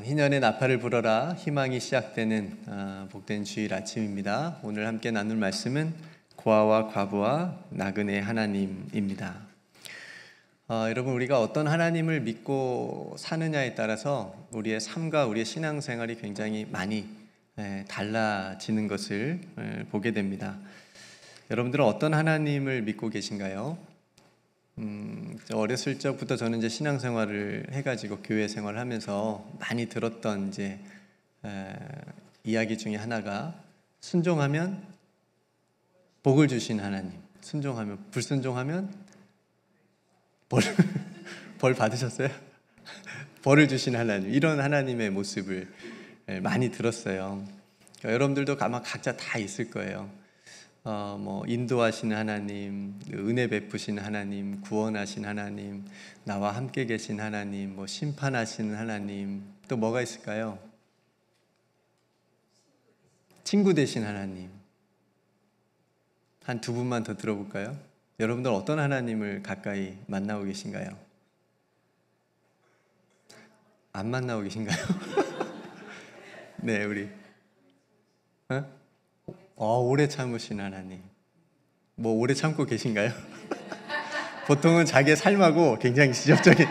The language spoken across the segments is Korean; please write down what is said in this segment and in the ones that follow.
희년의 나팔을 불어라 희망이 시작되는 복된 주일 아침입니다. 오늘 함께 나눌 말씀은 고아와 과부와 나그네 하나님입니다. 여러분, 우리가 어떤 하나님을 믿고 사느냐에 따라서 우리의 삶과 우리의 신앙생활이 굉장히 많이 달라지는 것을 보게 됩니다. 여러분들은 어떤 하나님을 믿고 계신가요? 어렸을 적부터 저는 이제 신앙생활을 해가지고 교회 생활을 하면서 많이 들었던 이야기 중에 하나가, 순종하면 복을 주신 하나님, 순종하면, 불순종하면 벌 받으셨어요? 벌을 주신 하나님, 이런 하나님의 모습을 많이 들었어요. 여러분들도 아마 각자 다 있을 거예요. 인도하시는 하나님, 은혜 베푸시는 하나님, 구원하신 하나님, 나와 함께 계신 하나님, 심판하시는 하나님, 또 뭐가 있을까요? 친구 되신 하나님. 한 두 분만 더 들어볼까요? 여러분들 어떤 하나님을 가까이 만나고 계신가요? 안 만나고 계신가요? 네, 우리 오래 참으신 하나님. 오래 참고 계신가요? 보통은 자기의 삶하고 굉장히 직접적인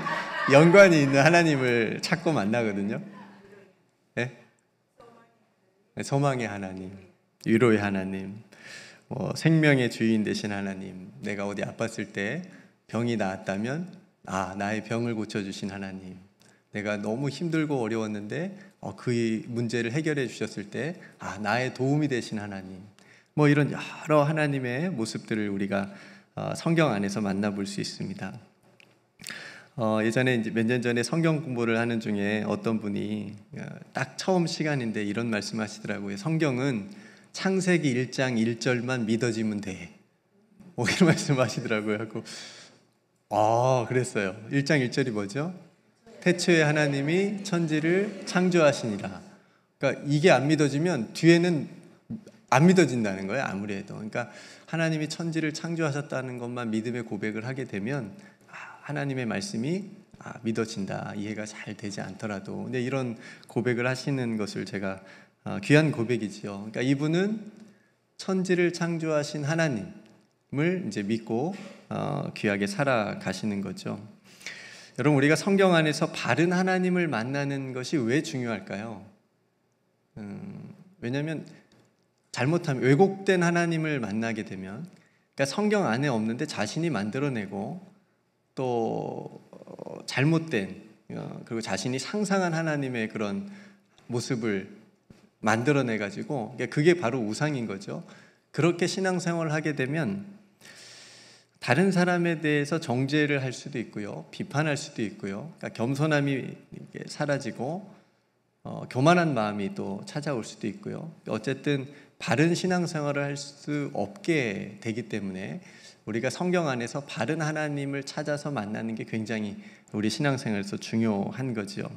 연관이 있는 하나님을 찾고 만나거든요. 네? 소망의 하나님, 위로의 하나님, 생명의 주인 되신 하나님, 내가 어디 아팠을 때 병이 나았다면 나의 병을 고쳐주신 하나님, 내가 너무 힘들고 어려웠는데 그 문제를 해결해 주셨을 때 나의 도움이 되신 하나님, 이런 여러 하나님의 모습들을 우리가 성경 안에서 만나볼 수 있습니다. 예전에 몇 년 전에 성경 공부를 하는 중에 어떤 분이 딱 처음 시간인데 이런 말씀하시더라고요. 성경은 창세기 1장 1절만 믿어지면 돼. 이런 말씀하시더라고요. 하고 그랬어요. 1장 1절이 뭐죠? 태초에 하나님이 천지를 창조하시니라. 그러니까 이게 안 믿어지면 뒤에는 안 믿어진다는 거예요, 아무래도. 그러니까 하나님이 천지를 창조하셨다는 것만 믿음의 고백을 하게 되면 하나님의 말씀이 믿어진다, 이해가 잘 되지 않더라도. 근데 이런 고백을 하시는 것을 제가 귀한 고백이지요. 그러니까 이분은 천지를 창조하신 하나님을 이제 믿고 귀하게 살아가시는 거죠. 여러분, 우리가 성경 안에서 바른 하나님을 만나는 것이 왜 중요할까요? 왜냐하면 잘못하면 왜곡된 하나님을 만나게 되면, 그러니까 성경 안에 없는데 자신이 만들어내고 또 잘못된, 그리고 자신이 상상한 하나님의 그런 모습을 만들어내가지고, 그게 바로 우상인 거죠. 그렇게 신앙생활을 하게 되면 다른 사람에 대해서 정죄를 할 수도 있고요, 비판할 수도 있고요. 그러니까 겸손함이 사라지고 교만한 마음이 또 찾아올 수도 있고요. 어쨌든 바른 신앙생활을 할 수 없게 되기 때문에 우리가 성경 안에서 바른 하나님을 찾아서 만나는 게 굉장히 우리 신앙생활에서 중요한 거죠.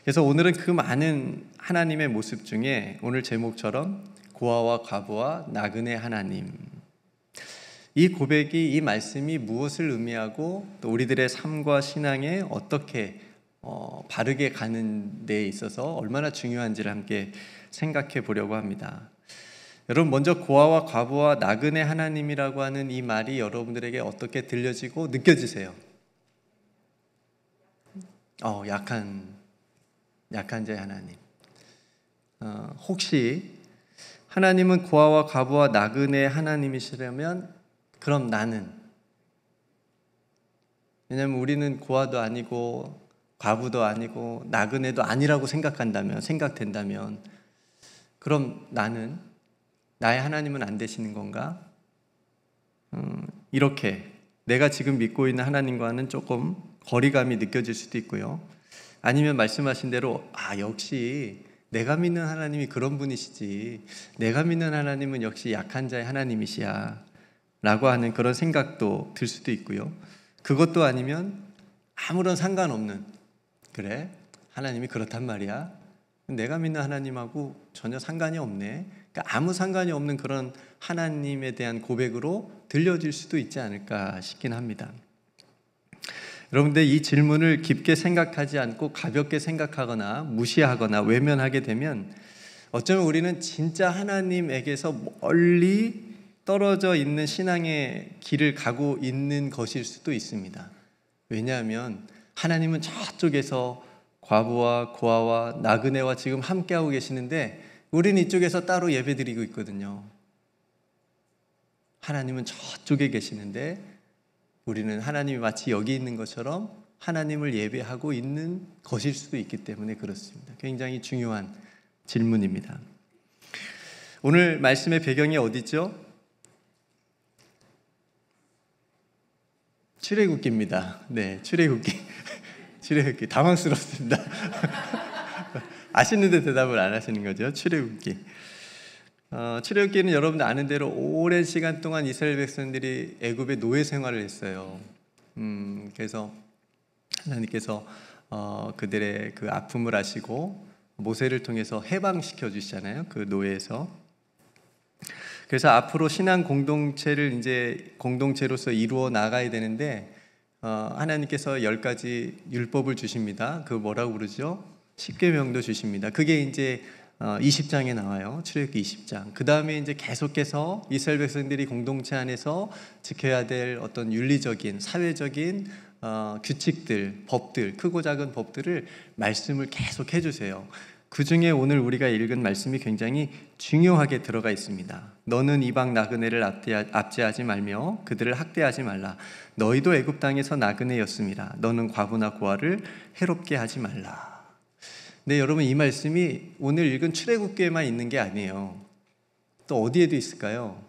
그래서 오늘은 그 많은 하나님의 모습 중에 오늘 제목처럼 고아와 과부와 나그네 하나님, 이 고백이, 이 말씀이 무엇을 의미하고 또 우리들의 삶과 신앙에 어떻게 바르게 가는 데 있어서 얼마나 중요한지를 함께 생각해 보려고 합니다. 여러분, 먼저 고아와 과부와 나그네 하나님이라고 하는 이 말이 여러분들에게 어떻게 들려지고 느껴지세요? 약한 자의 하나님. 혹시 하나님은 고아와 과부와 나그네 하나님이시라면 그럼 나는, 왜냐하면 우리는 고아도 아니고 과부도 아니고 나그네도 아니라고 생각된다면 그럼 나의 하나님은 안 되시는 건가? 이렇게 내가 지금 믿고 있는 하나님과는 조금 거리감이 느껴질 수도 있고요. 아니면 말씀하신 대로 역시 내가 믿는 하나님이 그런 분이시지, 내가 믿는 하나님은 역시 약한 자의 하나님이시야 라고 하는 그런 생각도 들 수도 있고요. 그것도 아니면 아무런 상관없는, 그래, 하나님이 그렇단 말이야, 내가 믿는 하나님하고 전혀 상관이 없네, 그러니까 아무 상관이 없는 그런 하나님에 대한 고백으로 들려질 수도 있지 않을까 싶긴 합니다. 여러분들 이 질문을 깊게 생각하지 않고 가볍게 생각하거나 무시하거나 외면하게 되면 어쩌면 우리는 진짜 하나님에게서 멀리 떨어져 있는 신앙의 길을 가고 있는 것일 수도 있습니다. 왜냐하면 하나님은 저쪽에서 과부와 고아와 나그네와 지금 함께하고 계시는데 우리는 이쪽에서 따로 예배드리고 있거든요. 하나님은 저쪽에 계시는데 우리는 하나님이 마치 여기 있는 것처럼 하나님을 예배하고 있는 것일 수도 있기 때문에 그렇습니다. 굉장히 중요한 질문입니다. 오늘 말씀의 배경이 어디죠? 출애굽기입니다. 네, 출애굽기. 출애굽기. 당황스럽습니다. 아시는데 대답을 안 하시는 거죠? 출애굽기. 출애굽기는 여러분들 아는 대로 오랜 시간 동안 이스라엘 백성들이 애굽의 노예 생활을 했어요. 그래서 하나님께서 그들의 그 아픔을 아시고 모세를 통해서 해방시켜 주시잖아요. 그 노예에서. 그래서 앞으로 신앙 공동체를 이제 공동체로서 이루어 나가야 되는데 하나님께서 10가지 율법을 주십니다. 그 뭐라고 부르죠? 십계명도 주십니다. 그게 이제 20장에 나와요. 출애굽기 20장. 그 다음에 이제 계속해서 이스라엘 백성들이 공동체 안에서 지켜야 될 어떤 윤리적인, 사회적인 규칙들, 법들, 크고 작은 법들을 말씀을 계속 해주세요. 그 중에 오늘 우리가 읽은 말씀이 굉장히 중요하게 들어가 있습니다. 너는 이방 나그네를 압제하지 말며 그들을 학대하지 말라. 너희도 애굽 땅에서 나그네였음이라. 너는 과부나 고아를 해롭게 하지 말라. 네, 여러분 이 말씀이 오늘 읽은 출애굽기에만 있는 게 아니에요. 또 어디에도 있을까요?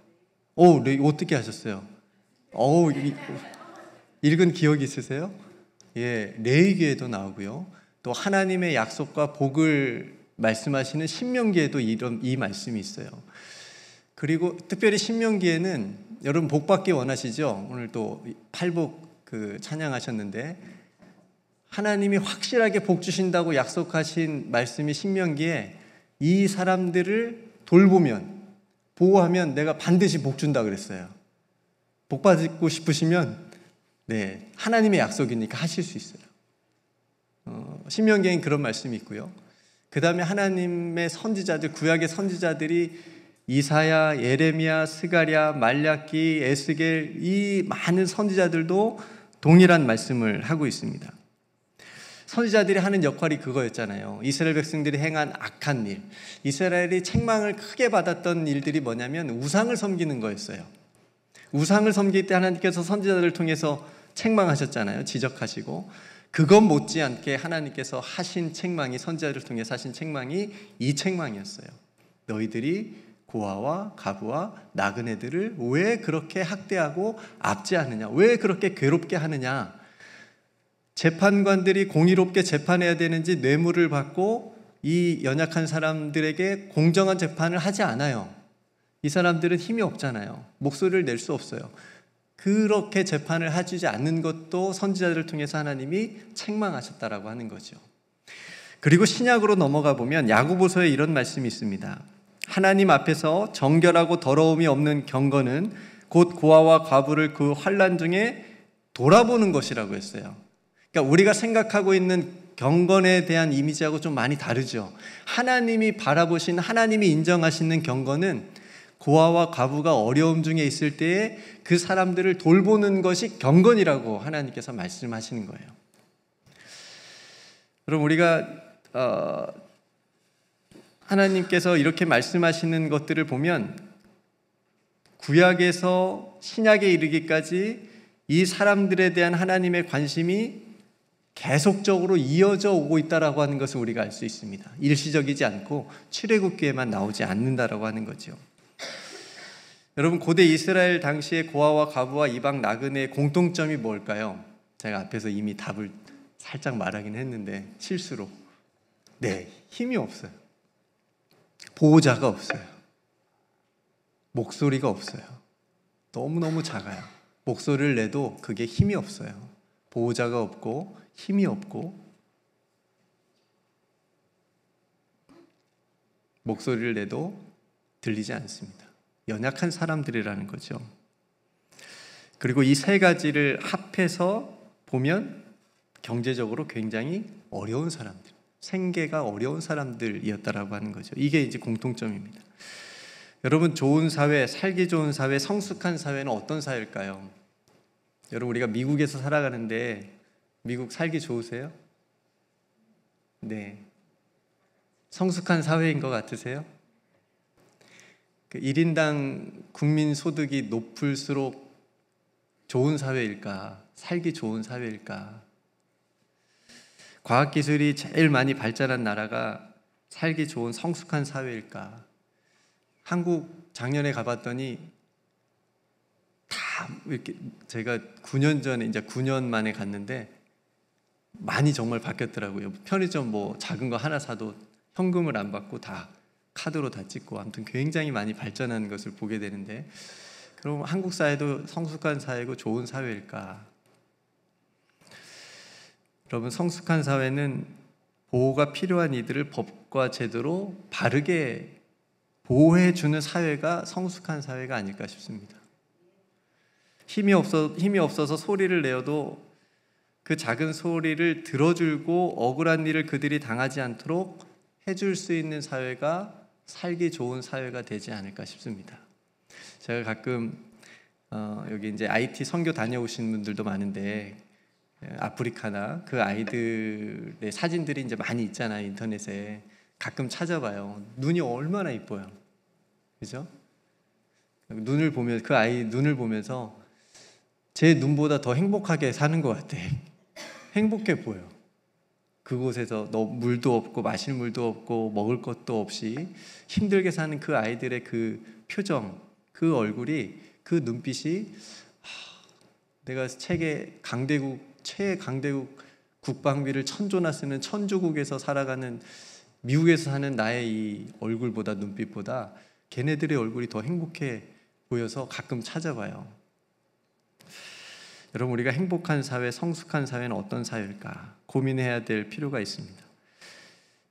네, 어떻게 하셨어요? 읽은 기억이 있으세요? 예, 레위기에도 나오고요. 또 하나님의 약속과 복을 말씀하시는 신명기에도 이 말씀이 있어요. 그리고 특별히 신명기에는 여러분 복 받기 원하시죠? 오늘 또 팔복 찬양하셨는데 하나님이 확실하게 복 주신다고 약속하신 말씀이 신명기에 이 사람들을 돌보면 보호하면 내가 반드시 복 준다 그랬어요. 복 받고 싶으시면 네, 하나님의 약속이니까 하실 수 있어요. 신명기에는 그런 말씀이 있고요. 그 다음에 하나님의 선지자들, 구약의 선지자들이 이사야, 예레미야, 스가랴, 말라기, 에스겔 이 많은 선지자들도 동일한 말씀을 하고 있습니다. 선지자들이 하는 역할이 그거였잖아요. 이스라엘 백성들이 행한 악한 일, 이스라엘이 책망을 크게 받았던 일들이 뭐냐면 우상을 섬기는 거였어요. 우상을 섬길 때 하나님께서 선지자들을 통해서 책망하셨잖아요. 지적하시고 그것 못지않게 하나님께서 하신 책망이 선지자들을 통해서 하신 책망이 이 책망이었어요. 너희들이 고아와 가부와 나그네들을 왜 그렇게 학대하고 압제하느냐? 왜 그렇게 괴롭게 하느냐? 재판관들이 공의롭게 재판해야 되는지 뇌물을 받고 이 연약한 사람들에게 공정한 재판을 하지 않아요. 이 사람들은 힘이 없잖아요. 목소리를 낼 수 없어요. 그렇게 재판을 해주지 않는 것도 선지자들을 통해서 하나님이 책망하셨다라고 하는 거죠. 그리고 신약으로 넘어가 보면 야고보서에 이런 말씀이 있습니다. 하나님 앞에서 정결하고 더러움이 없는 경건은 곧 고아와 과부를 그 환난 중에 돌아보는 것이라고 했어요. 그러니까 우리가 생각하고 있는 경건에 대한 이미지하고 좀 많이 다르죠. 하나님이 바라보신, 하나님이 인정하시는 경건은 고아와 과부가 어려움 중에 있을 때에 그 사람들을 돌보는 것이 경건이라고 하나님께서 말씀하시는 거예요. 그럼 우리가 하나님께서 이렇게 말씀하시는 것들을 보면 구약에서 신약에 이르기까지 이 사람들에 대한 하나님의 관심이 계속적으로 이어져 오고 있다라고 하는 것을 우리가 알 수 있습니다. 일시적이지 않고 출애굽기에만 나오지 않는다라고 하는 거죠. 여러분 고대 이스라엘 당시의 고아와 과부와 이방 나그네의 공통점이 뭘까요? 제가 앞에서 이미 답을 살짝 말하긴 했는데 실수로 네, 힘이 없어요. 보호자가 없어요. 목소리가 없어요. 너무너무 작아요. 목소리를 내도 그게 힘이 없어요. 보호자가 없고 힘이 없고 목소리를 내도 들리지 않습니다. 연약한 사람들이라는 거죠. 그리고 이 세 가지를 합해서 보면 경제적으로 굉장히 어려운 사람들, 생계가 어려운 사람들이었다라고 하는 거죠. 이게 이제 공통점입니다. 여러분, 좋은 사회, 살기 좋은 사회, 성숙한 사회는 어떤 사회일까요? 여러분, 우리가 미국에서 살아가는데 미국 살기 좋으세요? 네. 성숙한 사회인 것 같으세요? 그 1인당 국민 소득이 높을수록 좋은 사회일까? 살기 좋은 사회일까? 과학기술이 제일 많이 발전한 나라가 살기 좋은 성숙한 사회일까? 한국 작년에 가봤더니 다 이렇게, 제가 9년 전에, 이제 9년 만에 갔는데 많이 정말 바뀌었더라고요. 편의점 뭐 작은 거 하나 사도 현금을 안 받고 다 카드로 다 찍고, 아무튼 굉장히 많이 발전하는 것을 보게 되는데, 그럼 한국 사회도 성숙한 사회고 좋은 사회일까? 여러분, 성숙한 사회는 보호가 필요한 이들을 법과 제도로 바르게 보호해주는 사회가 성숙한 사회가 아닐까 싶습니다. 힘이 없어서 소리를 내어도 그 작은 소리를 들어주고 억울한 일을 그들이 당하지 않도록 해줄 수 있는 사회가 살기 좋은 사회가 되지 않을까 싶습니다. 제가 가끔 여기 이제 IT 선교 다녀오신 분들도 많은데, 아프리카나 그 아이들의 사진들이 이제 많이 있잖아요, 인터넷에. 가끔 찾아봐요. 눈이 얼마나 이뻐요, 그죠? 눈을 보면, 그 아이 눈을 보면서 제 눈보다 더 행복하게 사는 것 같아. 행복해 보여. 그곳에서 물도 없고 마실 물도 없고 먹을 것도 없이 힘들게 사는 그 아이들의 그 표정, 그 얼굴이, 그 눈빛이, 내가 최강대국 국방비를 천조나 쓰는 천주국에서 살아가는 미국에서 사는 나의 이 얼굴보다, 눈빛보다 걔네들의 얼굴이 더 행복해 보여서 가끔 찾아봐요. 여러분, 우리가 행복한 사회, 성숙한 사회는 어떤 사회일까 고민해야 될 필요가 있습니다.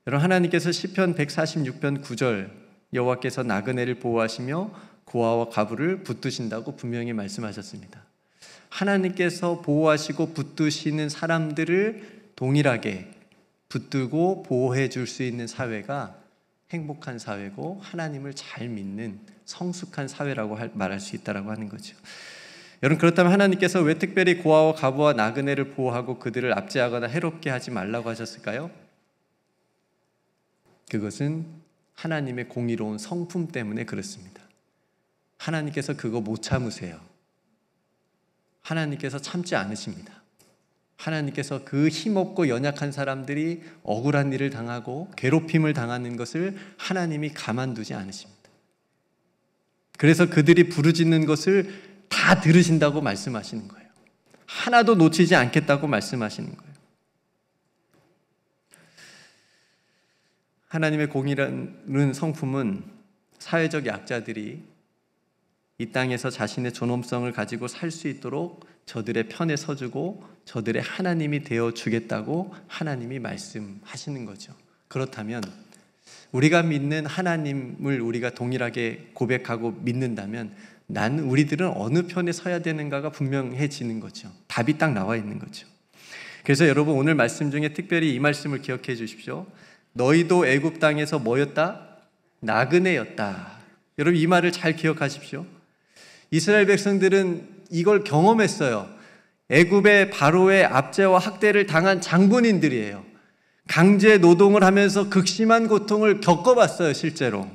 여러분, 하나님께서 시편 146편 9절, 여호와께서 나그네를 보호하시며 고아와 과부를 붙드신다고 분명히 말씀하셨습니다. 하나님께서 보호하시고 붙드시는 사람들을 동일하게 붙들고 보호해 줄 수 있는 사회가 행복한 사회고, 하나님을 잘 믿는 성숙한 사회라고 말할 수 있다고 하는 거죠. 여러분, 그렇다면 하나님께서 왜 특별히 고아와 과부와 나그네를 보호하고 그들을 압제하거나 해롭게 하지 말라고 하셨을까요? 그것은 하나님의 공의로운 성품 때문에 그렇습니다. 하나님께서 그거 못 참으세요. 하나님께서 참지 않으십니다. 하나님께서 그 힘없고 연약한 사람들이 억울한 일을 당하고 괴롭힘을 당하는 것을 하나님이 가만두지 않으십니다. 그래서 그들이 부르짖는 것을 다 들으신다고 말씀하시는 거예요. 하나도 놓치지 않겠다고 말씀하시는 거예요. 하나님의 공의라는 성품은 사회적 약자들이 이 땅에서 자신의 존엄성을 가지고 살 수 있도록 저들의 편에 서주고 저들의 하나님이 되어주겠다고 하나님이 말씀하시는 거죠. 그렇다면 우리가 믿는 하나님을 우리가 동일하게 고백하고 믿는다면 우리들은 어느 편에 서야 되는가가 분명해지는 거죠. 답이 딱 나와 있는 거죠. 그래서 여러분, 오늘 말씀 중에 특별히 이 말씀을 기억해 주십시오. 너희도 애굽 땅에서 뭐였다? 나그네였다. 여러분, 이 말을 잘 기억하십시오. 이스라엘 백성들은 이걸 경험했어요. 애굽의 바로의 압제와 학대를 당한 장본인들이에요. 강제 노동을 하면서 극심한 고통을 겪어봤어요, 실제로.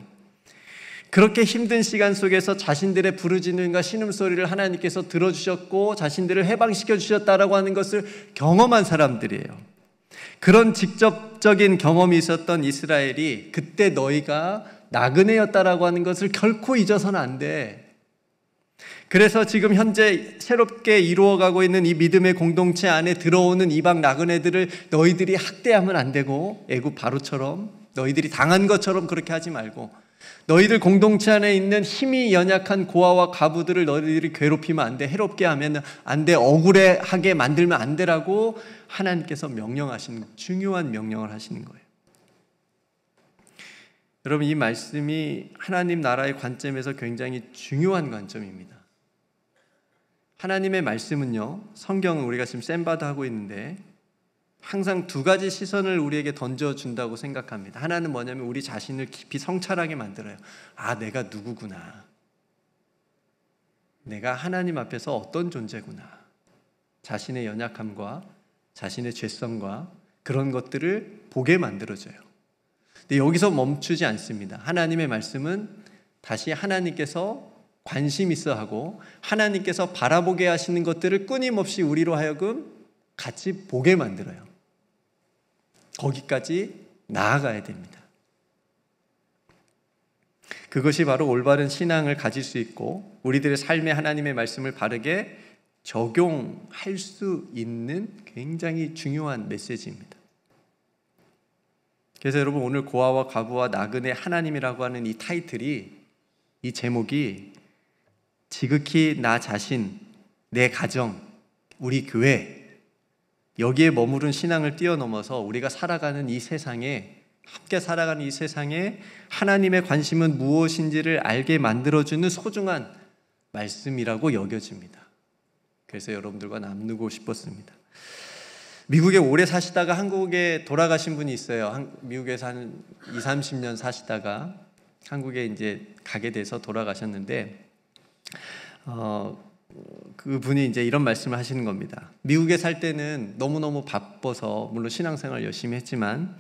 그렇게 힘든 시간 속에서 자신들의 부르짖음과 신음소리를 하나님께서 들어주셨고 자신들을 해방시켜 주셨다라고 하는 것을 경험한 사람들이에요. 그런 직접적인 경험이 있었던 이스라엘이 그때 너희가 나그네였다라고 하는 것을 결코 잊어서는 안 돼. 그래서 지금 현재 새롭게 이루어가고 있는 이 믿음의 공동체 안에 들어오는 이방 나그네들을 너희들이 학대하면 안 되고, 애굽 바로처럼 너희들이 당한 것처럼 그렇게 하지 말고, 너희들 공동체 안에 있는 힘이 연약한 고아와 과부들을 너희들이 괴롭히면 안 돼, 해롭게 하면 안 돼, 억울해하게 만들면 안 되라고 하나님께서 명령하시는, 중요한 명령을 하시는 거예요. 여러분, 이 말씀이 하나님 나라의 관점에서 굉장히 중요한 관점입니다. 하나님의 말씀은요, 성경은 우리가 지금 샘바드 하고 있는데 항상 두 가지 시선을 우리에게 던져준다고 생각합니다. 하나는 뭐냐면 우리 자신을 깊이 성찰하게 만들어요. 아, 내가 누구구나. 내가 하나님 앞에서 어떤 존재구나. 자신의 연약함과 자신의 죄성과 그런 것들을 보게 만들어줘요. 근데 여기서 멈추지 않습니다. 하나님의 말씀은 다시 하나님께서 관심 있어 하고 하나님께서 바라보게 하시는 것들을 끊임없이 우리로 하여금 같이 보게 만들어요. 거기까지 나아가야 됩니다. 그것이 바로 올바른 신앙을 가질 수 있고 우리들의 삶에 하나님의 말씀을 바르게 적용할 수 있는 굉장히 중요한 메시지입니다. 그래서 여러분, 오늘 고아와 과부와 나그네 하나님이라고 하는 이 타이틀이, 이 제목이 지극히 나 자신, 내 가정, 우리 교회, 여기에 머무른 신앙을 뛰어넘어서 우리가 살아가는 이 세상에, 함께 살아가는 이 세상에 하나님의 관심은 무엇인지를 알게 만들어주는 소중한 말씀이라고 여겨집니다. 그래서 여러분들과 나누고 싶었습니다. 미국에 오래 사시다가 한국에 돌아가신 분이 있어요. 미국에서 한 20, 30년 사시다가 한국에 이제 가게 돼서 돌아가셨는데, 그분이 이제 이런 말씀을 하시는 겁니다. 미국에 살 때는 너무너무 바빠서 물론 신앙생활 열심히 했지만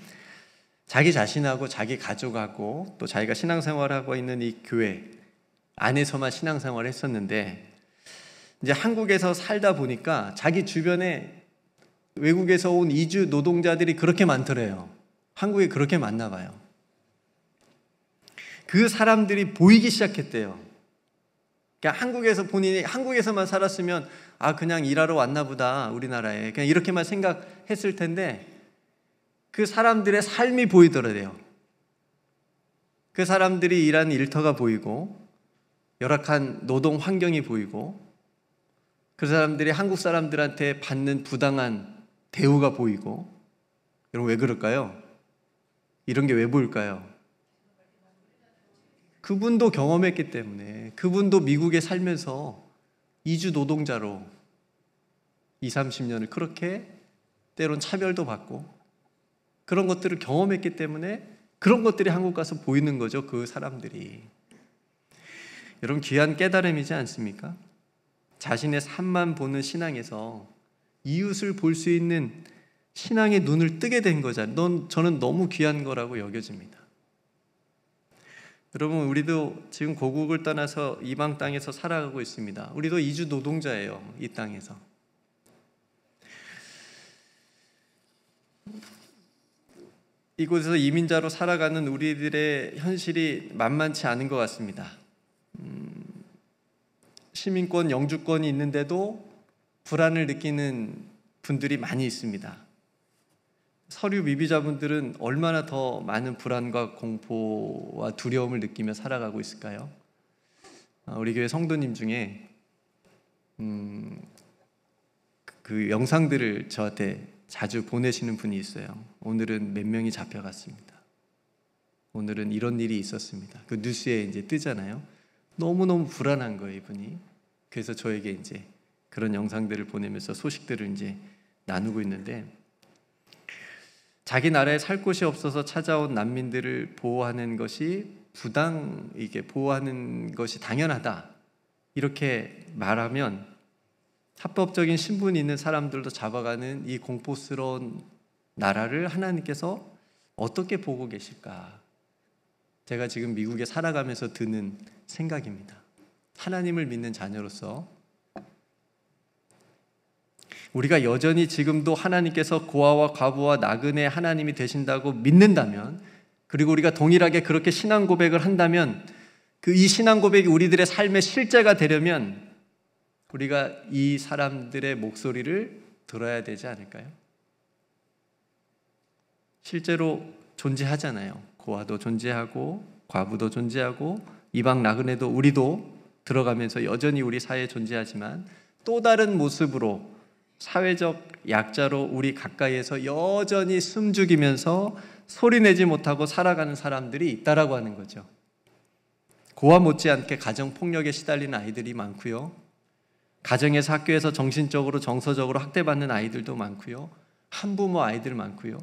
자기 자신하고 자기 가족하고 또 자기가 신앙생활하고 있는 이 교회 안에서만 신앙생활을 했었는데, 이제 한국에서 살다 보니까 자기 주변에 외국에서 온 이주 노동자들이 그렇게 많더래요. 한국에 그렇게 많나 봐요. 그 사람들이 보이기 시작했대요. 그러니까 한국에서 본인이 한국에서만 살았으면 아, 그냥 일하러 왔나 보다, 우리나라에 그냥 이렇게만 생각했을 텐데 그 사람들의 삶이 보이더래요. 그 사람들이 일하는 일터가 보이고 열악한 노동 환경이 보이고 그 사람들이 한국 사람들한테 받는 부당한 대우가 보이고. 여러분, 왜 그럴까요? 이런 게 왜 보일까요? 그분도 경험했기 때문에, 그분도 미국에 살면서 이주 노동자로 20, 30년을 그렇게 때론 차별도 받고 그런 것들을 경험했기 때문에 그런 것들이 한국 가서 보이는 거죠. 그 사람들이. 여러분, 귀한 깨달음이지 않습니까? 자신의 삶만 보는 신앙에서 이웃을 볼 수 있는 신앙의 눈을 뜨게 된 거잖아요. 저는 너무 귀한 거라고 여겨집니다. 여러분, 우리도 지금 고국을 떠나서 이방 땅에서 살아가고 있습니다. 우리도 이주 노동자예요. 이 땅에서. 이곳에서 이민자로 살아가는 우리들의 현실이 만만치 않은 것 같습니다. 시민권, 영주권이 있는데도 불안을 느끼는 분들이 많이 있습니다. 서류 미비자분들은 얼마나 더 많은 불안과 공포와 두려움을 느끼며 살아가고 있을까요? 우리 교회 성도님 중에 그 영상들을 저한테 자주 보내시는 분이 있어요. 오늘은 몇 명이 잡혀갔습니다. 오늘은 이런 일이 있었습니다. 그 뉴스에 이제 뜨잖아요. 너무너무 불안한 거예요, 이분이. 그래서 저에게 이제 그런 영상들을 보내면서 소식들을 이제 나누고 있는데, 자기 나라에 살 곳이 없어서 찾아온 난민들을 보호하는 것이 이게 보호하는 것이 당연하다, 이렇게 말하면 합법적인 신분이 있는 사람들도 잡아가는 이 공포스러운 나라를 하나님께서 어떻게 보고 계실까? 제가 지금 미국에 살아가면서 드는 생각입니다. 하나님을 믿는 자녀로서 우리가 여전히 지금도 하나님께서 고아와 과부와 나그네 하나님이 되신다고 믿는다면, 그리고 우리가 동일하게 그렇게 신앙 고백을 한다면, 이 신앙 고백이 우리들의 삶의 실제가 되려면 우리가 이 사람들의 목소리를 들어야 되지 않을까요? 실제로 존재하잖아요. 고아도 존재하고 과부도 존재하고 이방 나그네도, 우리도 들어가면서 여전히 우리 사회에 존재하지만 또 다른 모습으로 사회적 약자로 우리 가까이에서 여전히 숨죽이면서 소리내지 못하고 살아가는 사람들이 있다라고 하는 거죠. 고아 못지않게 가정폭력에 시달리는 아이들이 많고요, 가정에서 학교에서 정신적으로 정서적으로 학대받는 아이들도 많고요, 한부모 아이들 많고요.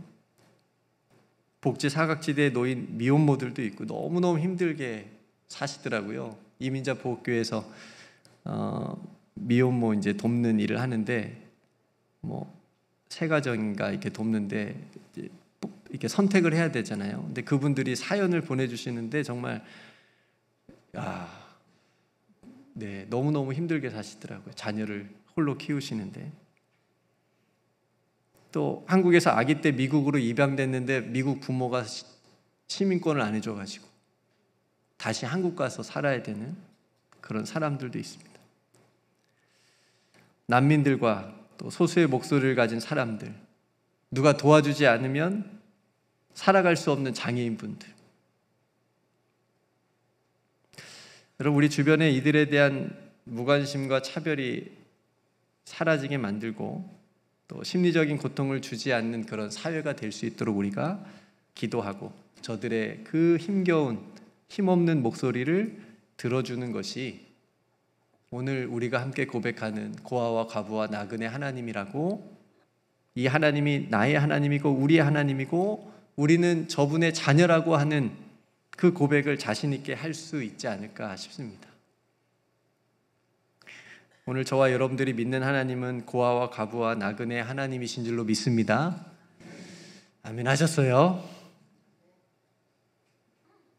복지 사각지대에 놓인 미혼모들도 있고 너무너무 힘들게 사시더라고요. 이민자 보호교회에서 미혼모 이제 돕는 일을 하는데 세 가정인가 이렇게 돕는데 이렇게 선택을 해야 되잖아요. 근데 그분들이 사연을 보내주시는데 정말 너무너무 힘들게 사시더라고요. 자녀를 홀로 키우시는데. 또 한국에서 아기 때 미국으로 입양됐는데 미국 부모가 시민권을 안 해줘가지고 다시 한국 가서 살아야 되는 그런 사람들도 있습니다. 난민들과 또 소수의 목소리를 가진 사람들, 누가 도와주지 않으면 살아갈 수 없는 장애인분들. 여러분, 우리 주변에 이들에 대한 무관심과 차별이 사라지게 만들고 또 심리적인 고통을 주지 않는 그런 사회가 될 수 있도록 우리가 기도하고 저들의 그 힘겨운 힘없는 목소리를 들어주는 것이 오늘 우리가 함께 고백하는 고아와 과부와 나그네 하나님이라고, 이 하나님이 나의 하나님이고 우리의 하나님이고 우리는 저분의 자녀라고 하는 그 고백을 자신 있게 할 수 있지 않을까 싶습니다. 오늘 저와 여러분들이 믿는 하나님은 고아와 과부와 나그네 하나님이신 줄로 믿습니다. 아멘 하셨어요?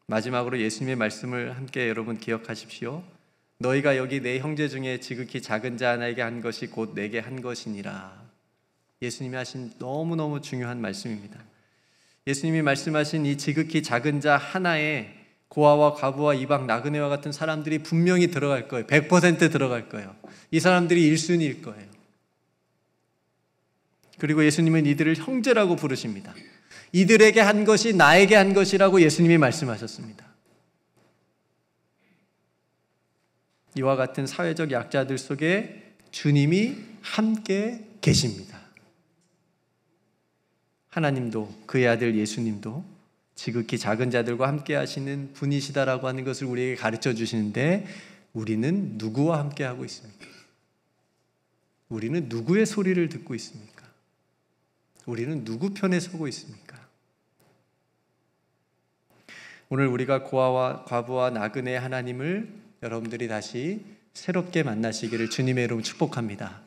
마지막으로 예수님의 말씀을 함께 여러분 기억하십시오. 너희가 여기 내 형제 중에 지극히 작은 자 하나에게 한 것이 곧 내게 한 것이니라. 예수님이 하신 너무너무 중요한 말씀입니다. 예수님이 말씀하신 이 지극히 작은 자 하나에 고아와 과부와 이방 나그네와 같은 사람들이 분명히 들어갈 거예요. 100% 들어갈 거예요. 이 사람들이 1순위일 거예요. 그리고 예수님은 이들을 형제라고 부르십니다. 이들에게 한 것이 나에게 한 것이라고 예수님이 말씀하셨습니다. 이와 같은 사회적 약자들 속에 주님이 함께 계십니다. 하나님도 그의 아들 예수님도 지극히 작은 자들과 함께 하시는 분이시다라고 하는 것을 우리에게 가르쳐 주시는데, 우리는 누구와 함께 하고 있습니까? 우리는 누구의 소리를 듣고 있습니까? 우리는 누구 편에 서고 있습니까? 오늘 우리가 고아와 과부와 나그네 하나님을 여러분들이 다시 새롭게 만나시기를 주님의 이름으로 축복합니다.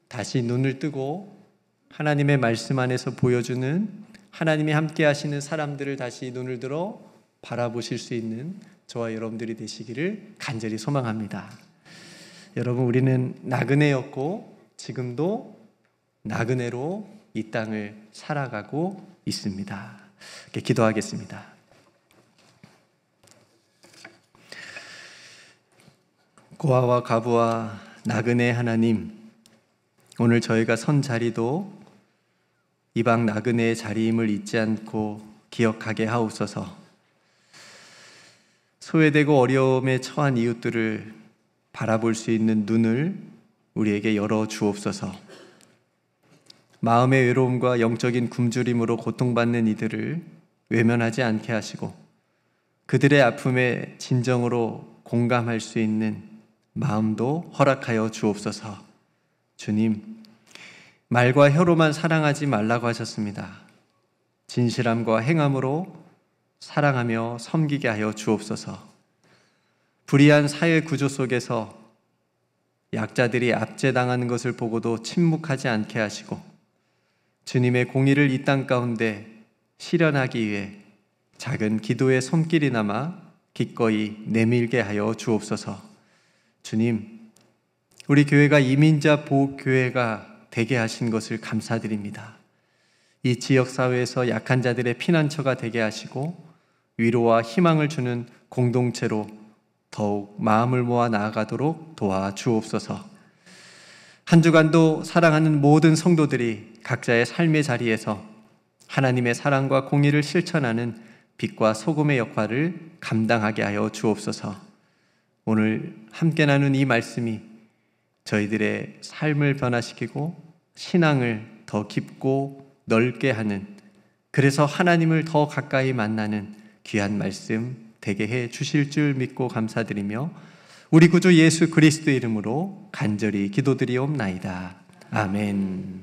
다시 눈을 뜨고 하나님의 말씀 안에서 보여주는 하나님이 함께 하시는 사람들을 다시 눈을 들어 바라보실 수 있는 저와 여러분들이 되시기를 간절히 소망합니다. 여러분, 우리는 나그네였고 지금도 나그네로 이 땅을 살아가고 있습니다. 이렇게 기도하겠습니다. 고아와 과부와 나그네 하나님, 오늘 저희가 선 자리도 이방 나그네의 자리임을 잊지 않고 기억하게 하옵소서. 소외되고 어려움에 처한 이웃들을 바라볼 수 있는 눈을 우리에게 열어 주옵소서. 마음의 외로움과 영적인 굶주림으로 고통받는 이들을 외면하지 않게 하시고 그들의 아픔에 진정으로 공감할 수 있는 마음도 허락하여 주옵소서. 주님, 말과 혀로만 사랑하지 말라고 하셨습니다. 진실함과 행함으로 사랑하며 섬기게 하여 주옵소서. 불의한 사회 구조 속에서 약자들이 압제당하는 것을 보고도 침묵하지 않게 하시고 주님의 공의를 이 땅 가운데 실현하기 위해 작은 기도의 손길이나마 기꺼이 내밀게 하여 주옵소서. 주님, 우리 교회가 이민자 보호교회가 되게 하신 것을 감사드립니다. 이 지역사회에서 약한 자들의 피난처가 되게 하시고 위로와 희망을 주는 공동체로 더욱 마음을 모아 나아가도록 도와주옵소서. 한 주간도 사랑하는 모든 성도들이 각자의 삶의 자리에서 하나님의 사랑과 공의를 실천하는 빛과 소금의 역할을 감당하게 하여 주옵소서. 오늘 함께 나눈 이 말씀이 저희들의 삶을 변화시키고 신앙을 더 깊고 넓게 하는, 그래서 하나님을 더 가까이 만나는 귀한 말씀 되게 해 주실 줄 믿고 감사드리며 우리 구주 예수 그리스도 이름으로 간절히 기도드리옵나이다. 아멘.